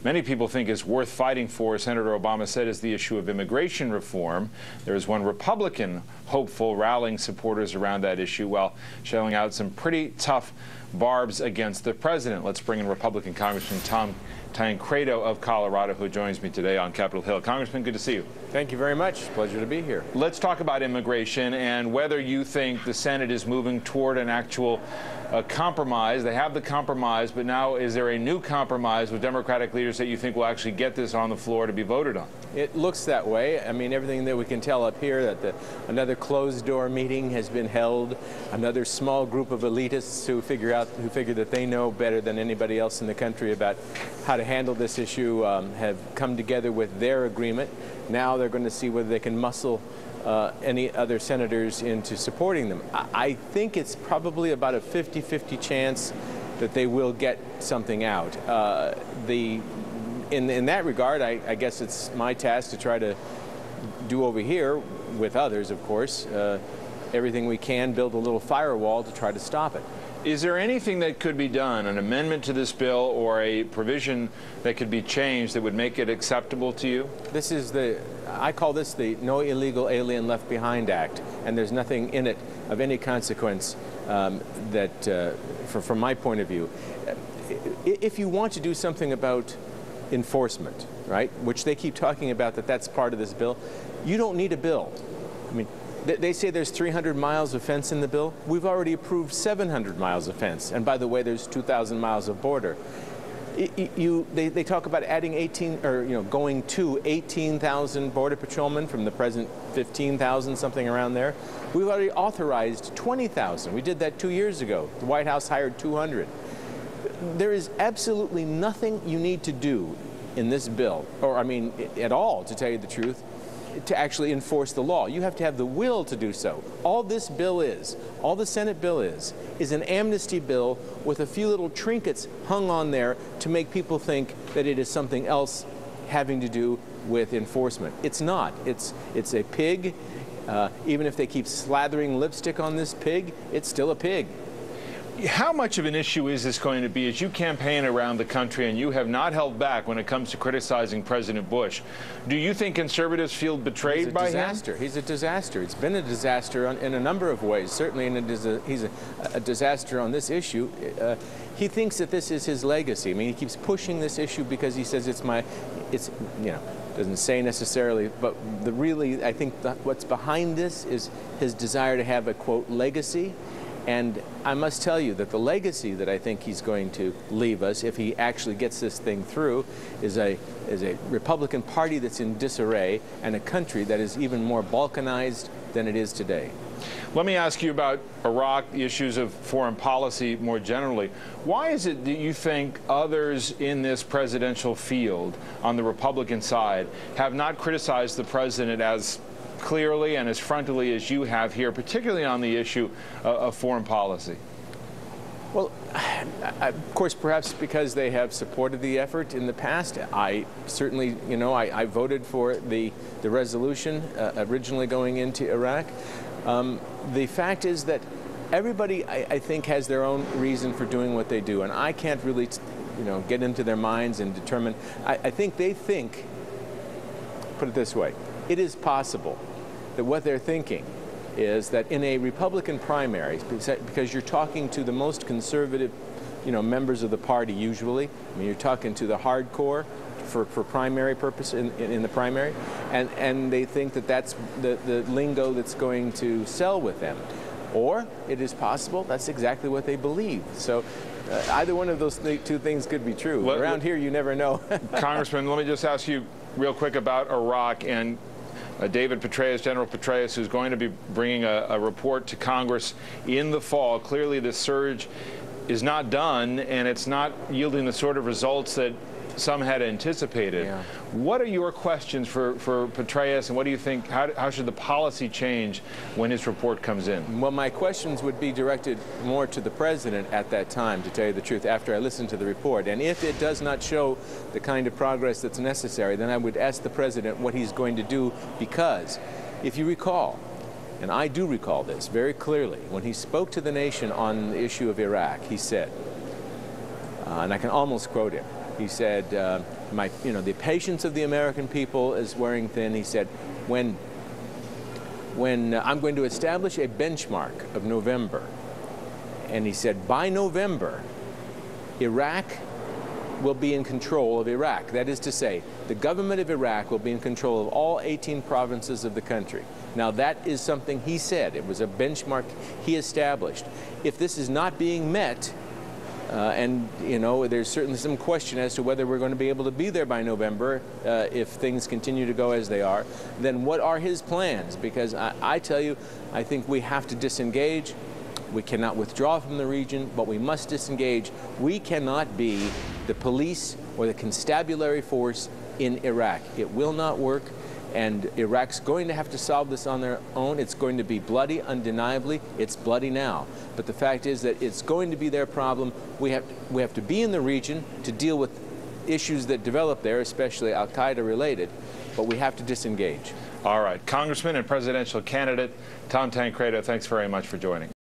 Many people think is worth fighting for, Senator Obama said, is the issue of immigration reform. There is one Republican hopeful rallying supporters around that issue while shelling out some pretty tough barbs against the president. Let's bring in Republican Congressman Tom Tancredo of Colorado, who joins me today on Capitol Hill. Congressman, good to see you. Thank you very much. Pleasure to be here. Let's talk about immigration and whether you think the Senate is moving toward an actual compromise. They have the compromise, but now is there a new compromise with Democratic leaders that you think will actually get this on the floor to be voted on? It looks that way. I mean, everything that we can tell up here, that another closed-door meeting has been held. Another small group of elitists who figure that they know better than anybody else in the country about how to handle this issue have come together with their agreement. Now they're going to see whether they can muscle any other senators into supporting them. I think it's probably about a 50-50 chance that they will get something out. In that regard, I guess it's my task to try to do over here, with others, of course, everything we can, build a little firewall to try to stop it. Is there anything that could be done, an amendment to this bill or a provision that could be changed that would make it acceptable to you? This is I call this the No Illegal Alien Left Behind Act, and there's nothing in it of any consequence from my point of view. If you want to do something about enforcement, right, which they keep talking about that's part of this bill, you don't need a bill. I mean, they say there's 300 miles of fence in the bill. We've already approved 700 miles of fence. And by the way, there's 2,000 miles of border. They talk about adding going to 18,000 border patrolmen from the present 15,000, something around there. We've already authorized 20,000. We did that 2 years ago. The White House hired 200. There is absolutely nothing you need to do in this bill, or I mean, at all, to tell you the truth, to actually enforce the law. You have to have the will to do so. All this bill is, all the Senate bill is an amnesty bill with a few little trinkets hung on there to make people think that it is something else having to do with enforcement. It's not. It's a pig. Even if they keep slathering lipstick on this pig, it's still a pig. How much of an issue is this going to be as you campaign around the country and you have not held back when it comes to criticizing President Bush? Do you think conservatives feel betrayed by him? He's a disaster. It's been a disaster in a number of ways. Certainly, he's a disaster on this issue. He thinks that this is his legacy. I mean, he keeps pushing this issue because he says doesn't say necessarily, but I think what's behind this is his desire to have a, quote, legacy. And I must tell you that the legacy that I think he's going to leave us, if he actually gets this thing through, is a Republican Party that's in disarray and a country that is even more balkanized than it is today. Let me ask you about Iraq, the issues of foreign policy more generally. Why is it that you think others in this presidential field on the Republican side have not criticized the president as clearly and as frontally as you have here, particularly on the issue of foreign policy? Well, of course, perhaps because they have supported the effort in the past. I certainly, I voted for the resolution originally going into Iraq. The fact is that everybody, I think, has their own reason for doing what they do, and I can't really, get into their minds and determine. I think they think, put it this way, it is possible that what they're thinking is that in a Republican primary, because you're talking to the most conservative, members of the party usually. I mean, you're talking to the hardcore for primary purpose in the primary, and they think that that's the lingo that's going to sell with them. Or it is possible that's exactly what they believe. So either one of those two things could be true. Around here, you never know. Congressman, let me just ask you real quick about Iraq and David Petraeus, General Petraeus, who's going to be bringing a report to Congress in the fall. Clearly, the surge is not done, and it's not yielding the sort of results that some had anticipated. Yeah. What are your questions for Petraeus, and what do you think, how should the policy change when his report comes in? Well, my questions would be directed more to the president at that time, to tell you the truth, after I listen to the report. And if it does not show the kind of progress that's necessary, then I would ask the president what he's going to do, because if you recall, and I do recall this very clearly, when he spoke to the nation on the issue of Iraq, he said, and I can almost quote him, He said, the patience of the American people is wearing thin. He said, when I'm going to establish a benchmark of November, and he said, by November, Iraq will be in control of Iraq. That is to say, the government of Iraq will be in control of all 18 provinces of the country. Now, that is something he said. It was a benchmark he established. If this is not being met, and there's certainly some question as to whether we're going to be able to be there by November if things continue to go as they are, then what are his plans? Because I tell you, I think we have to disengage. We cannot withdraw from the region, but we must disengage. We cannot be the police or the constabulary force in Iraq. It will not work, and Iraq's going to have to solve this on their own. It's going to be bloody, undeniably. It's bloody now. But the fact is that it's going to be their problem. We have to be in the region to deal with issues that develop there, especially al-Qaeda related, but we have to disengage. All right. Congressman and presidential candidate Tom Tancredo, thanks very much for joining.